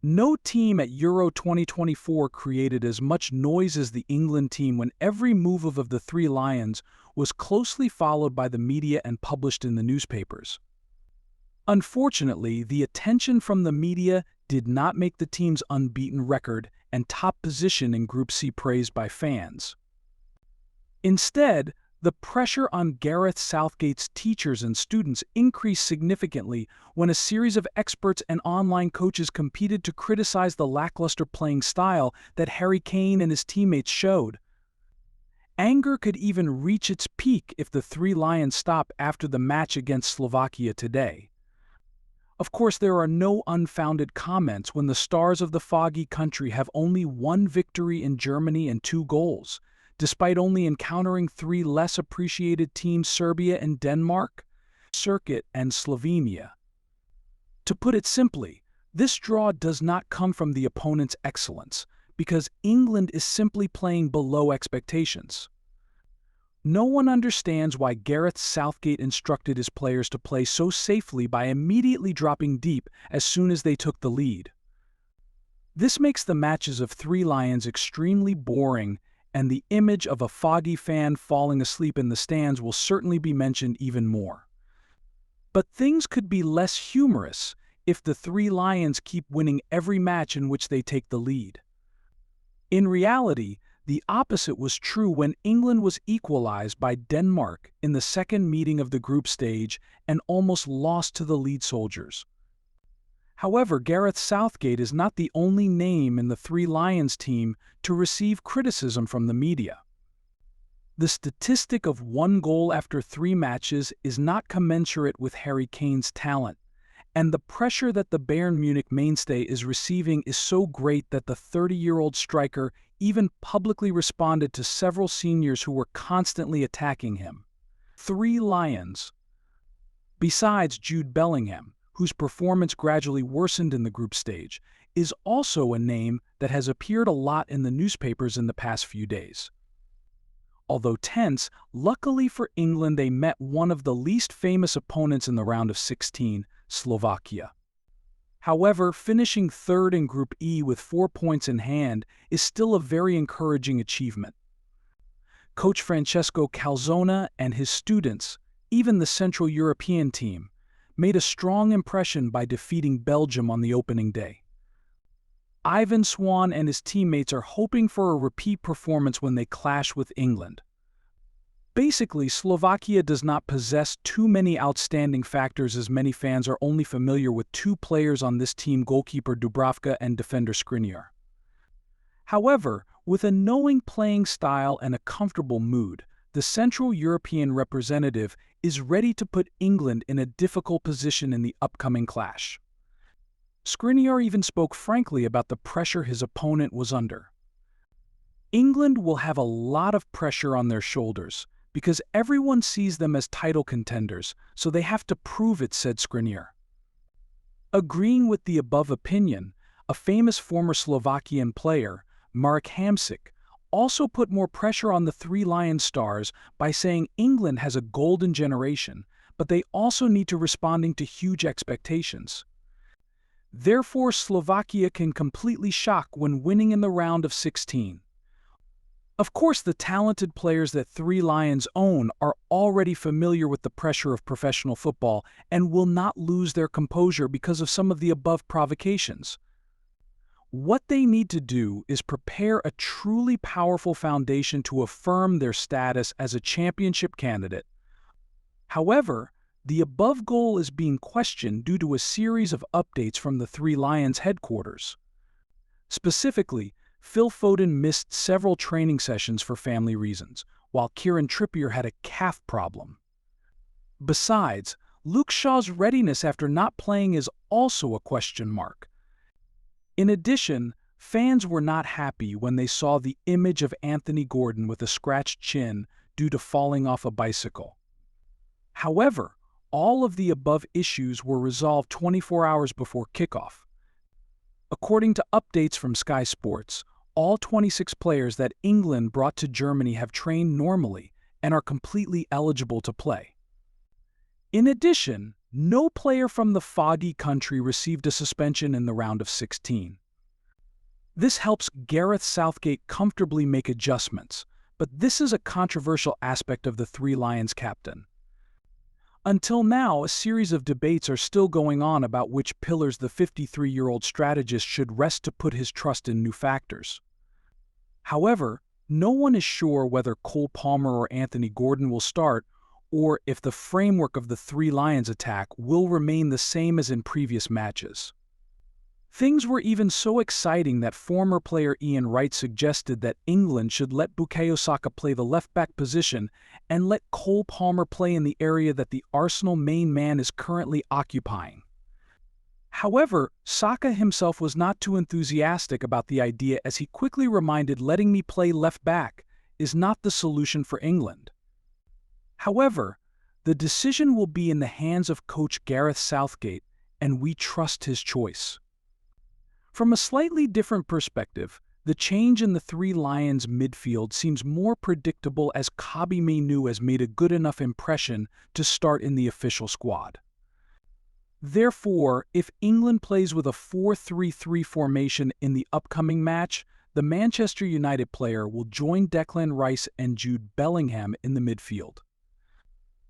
No team at Euro 2024 created as much noise as the England team when every move of the Three Lions was closely followed by the media and published in the newspapers. Unfortunately, the attention from the media did not make the team's unbeaten record and top position in Group C praised by fans. Instead, the pressure on Gareth Southgate's teachers and students increased significantly when a series of experts and online coaches competed to criticize the lackluster playing style that Harry Kane and his teammates showed. Anger could even reach its peak if the Three Lions stop after the match against Slovakia today. Of course, there are no unfounded comments when the stars of the foggy country have only one victory in Germany and 2 goals, despite only encountering 3 less appreciated teams, Serbia and Denmark, Circuit and Slovenia. To put it simply, this draw does not come from the opponent's excellence, because England is simply playing below expectations. No one understands why Gareth Southgate instructed his players to play so safely by immediately dropping deep as soon as they took the lead. This makes the matches of Three Lions extremely boring, and the image of a foggy fan falling asleep in the stands will certainly be mentioned even more. But things could be less humorous if the Three Lions keep winning every match in which they take the lead. In reality, the opposite was true when England was equalized by Denmark in the second meeting of the group stage and almost lost to the lead soldiers. However, Gareth Southgate is not the only name in the Three Lions team to receive criticism from the media. The statistic of 1 goal after 3 matches is not commensurate with Harry Kane's talent, and the pressure that the Bayern Munich mainstay is receiving is so great that the 30-year-old striker even publicly responded to several seniors who were constantly attacking him. Three Lions. Besides Jude Bellingham, whose performance gradually worsened in the group stage, is also a name that has appeared a lot in the newspapers in the past few days. Although tense, luckily for England they met one of the least famous opponents in the round of 16, Slovakia. However, finishing third in Group E with 4 points in hand is still a very encouraging achievement. Coach Francesco Calzona and his students, even the Central European team, made a strong impression by defeating Belgium on the opening day. Ivan Swan and his teammates are hoping for a repeat performance when they clash with England. Basically, Slovakia does not possess too many outstanding factors, as many fans are only familiar with 2 players on this team, goalkeeper Dubravka and defender Skriniar. However, with a knowing playing style and a comfortable mood, the Central European representative is ready to put England in a difficult position in the upcoming clash. Skriniar even spoke frankly about the pressure his opponent was under. England will have a lot of pressure on their shoulders, because everyone sees them as title contenders, so they have to prove it, said Skriniar. Agreeing with the above opinion, a famous former Slovakian player, Marek Hamsik, also put more pressure on the Three Lion stars by saying England has a golden generation, but they also need to responding to huge expectations. Therefore, Slovakia can completely shock when winning in the round of 16. Of course, the talented players that Three Lions own are already familiar with the pressure of professional football and will not lose their composure because of some of the above provocations. What they need to do is prepare a truly powerful foundation to affirm their status as a championship candidate. However, the above goal is being questioned due to a series of updates from the Three Lions headquarters. Specifically, Phil Foden missed several training sessions for family reasons, while Kieran Trippier had a calf problem. Besides, Luke Shaw's readiness after not playing is also a question mark. In addition, fans were not happy when they saw the image of Anthony Gordon with a scratched chin due to falling off a bicycle. However, all of the above issues were resolved 24 hours before kickoff. According to updates from Sky Sports, all 26 players that England brought to Germany have trained normally and are completely eligible to play. In addition, no player from the foggy country received a suspension in the round of 16. This helps Gareth Southgate comfortably make adjustments, but this is a controversial aspect of the Three Lions captain. Until now, a series of debates are still going on about which pillars the 53-year-old strategist should rest to put his trust in new factors. However, no one is sure whether Cole Palmer or Anthony Gordon will start, or if the framework of the Three Lions attack will remain the same as in previous matches. Things were even so exciting that former player Ian Wright suggested that England should let Bukayo Saka play the left-back position and let Cole Palmer play in the area that the Arsenal main man is currently occupying. However, Saka himself was not too enthusiastic about the idea, as he quickly reminded letting me play left-back is not the solution for England. However, the decision will be in the hands of coach Gareth Southgate, and we trust his choice. From a slightly different perspective, the change in the Three Lions midfield seems more predictable, as Kobbie Mainoo has made a good enough impression to start in the official squad. Therefore, if England plays with a 4-3-3 formation in the upcoming match, the Manchester United player will join Declan Rice and Jude Bellingham in the midfield.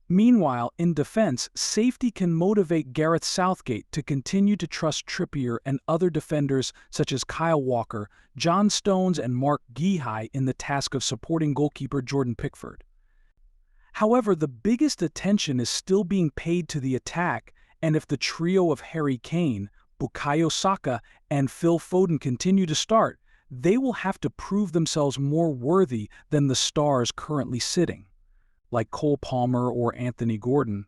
Meanwhile, in defense, safety can motivate Gareth Southgate to continue to trust Trippier and other defenders such as Kyle Walker, John Stones, and Mark Guehi in the task of supporting goalkeeper Jordan Pickford. However, the biggest attention is still being paid to the attack, and if the trio of Harry Kane, Bukayo Saka, and Phil Foden continue to start, they will have to prove themselves more worthy than the stars currently sitting, like Cole Palmer or Anthony Gordon.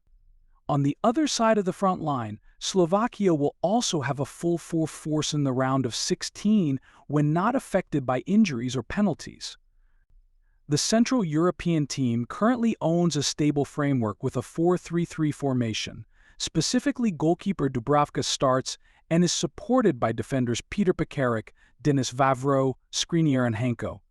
On the other side of the front line, Slovakia will also have a full force in the round of 16 when not affected by injuries or penalties. The Central European team currently owns a stable framework with a 4-3-3 formation. Specifically, goalkeeper Dubravka starts and is supported by defenders Peter Pekarik, Denis Vavro, Skriniar, and Henko.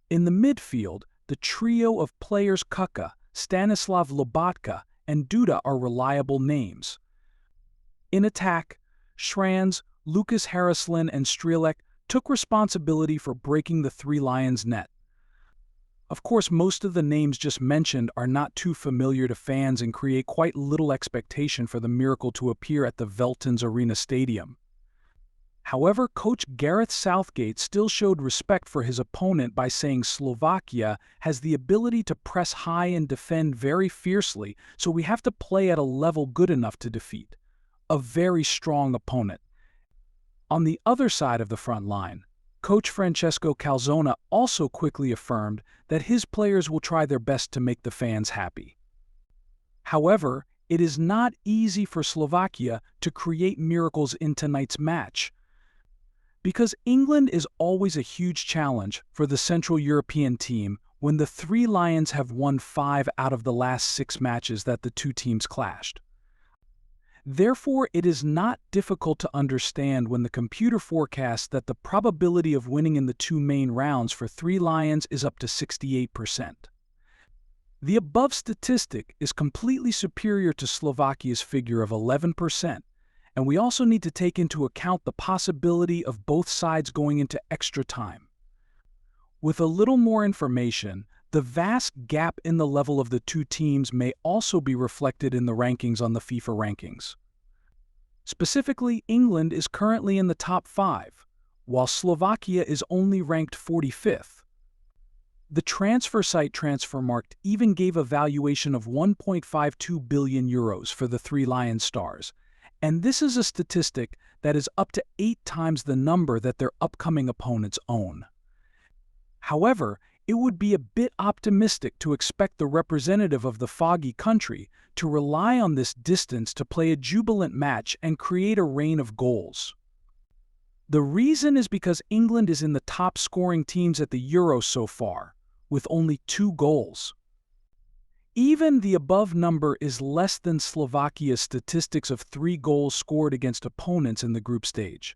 In the midfield, the trio of players Kuka, Stanislav Lobotka, and Duda are reliable names. In attack, Schranz, Lucas Haraslin, and Strelec took responsibility for breaking the Three Lions' net. Of course, most of the names just mentioned are not too familiar to fans and create quite little expectation for the miracle to appear at the Veltins Arena stadium. However, coach Gareth Southgate still showed respect for his opponent by saying Slovakia has the ability to press high and defend very fiercely, so we have to play at a level good enough to defeat a very strong opponent. On the other side of the front line, coach Francesco Calzona also quickly affirmed that his players will try their best to make the fans happy. However, it is not easy for Slovakia to create miracles in tonight's match, because England is always a huge challenge for the Central European team when the Three Lions have won 5 out of the last 6 matches that the two teams clashed. Therefore, it is not difficult to understand when the computer forecasts that the probability of winning in the 2 main rounds for Three Lions is up to 68%. The above statistic is completely superior to Slovakia's figure of 11%, and we also need to take into account the possibility of both sides going into extra time. With a little more information, the vast gap in the level of the two teams may also be reflected in the rankings on the FIFA rankings. Specifically, England is currently in the top 5, while Slovakia is only ranked 45th. The transfer site Transfermarkt even gave a valuation of €1.52 billion for the Three Lion stars, and this is a statistic that is up to 8 times the number that their upcoming opponents own. However, it would be a bit optimistic to expect the representative of the foggy country to rely on this distance to play a jubilant match and create a rain of goals. The reason is because England is in the top scoring teams at the Euros so far, with only 2 goals. Even the above number is less than Slovakia's statistics of 3 goals scored against opponents in the group stage.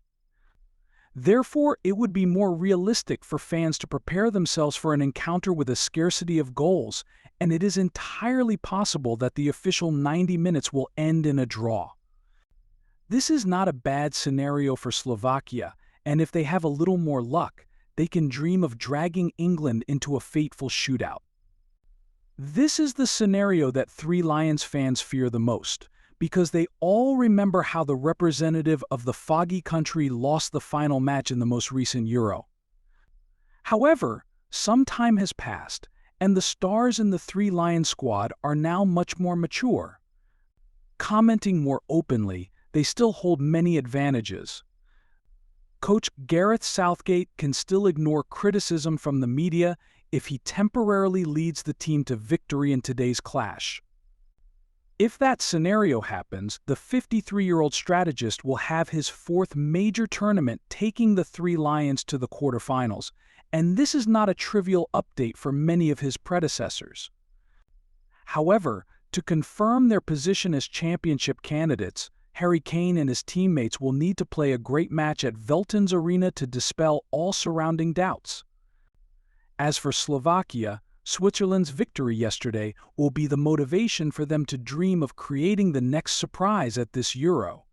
Therefore, it would be more realistic for fans to prepare themselves for an encounter with a scarcity of goals, and it is entirely possible that the official 90 minutes will end in a draw. This is not a bad scenario for Slovakia, and if they have a little more luck, they can dream of dragging England into a fateful shootout. This is the scenario that Three Lions fans fear the most, because they all remember how the representative of the foggy country lost the final match in the most recent Euro. However, some time has passed, and the stars in the Three Lions squad are now much more mature. Commenting more openly, they still hold many advantages. Coach Gareth Southgate can still ignore criticism from the media if he temporarily leads the team to victory in today's clash. If that scenario happens, the 53-year-old strategist will have his fourth major tournament, taking the Three Lions to the quarterfinals, and this is not a trivial update for many of his predecessors. However, to confirm their position as championship candidates, Harry Kane and his teammates will need to play a great match at Veltins Arena to dispel all surrounding doubts. As for Slovakia, Switzerland's victory yesterday will be the motivation for them to dream of creating the next surprise at this Euro.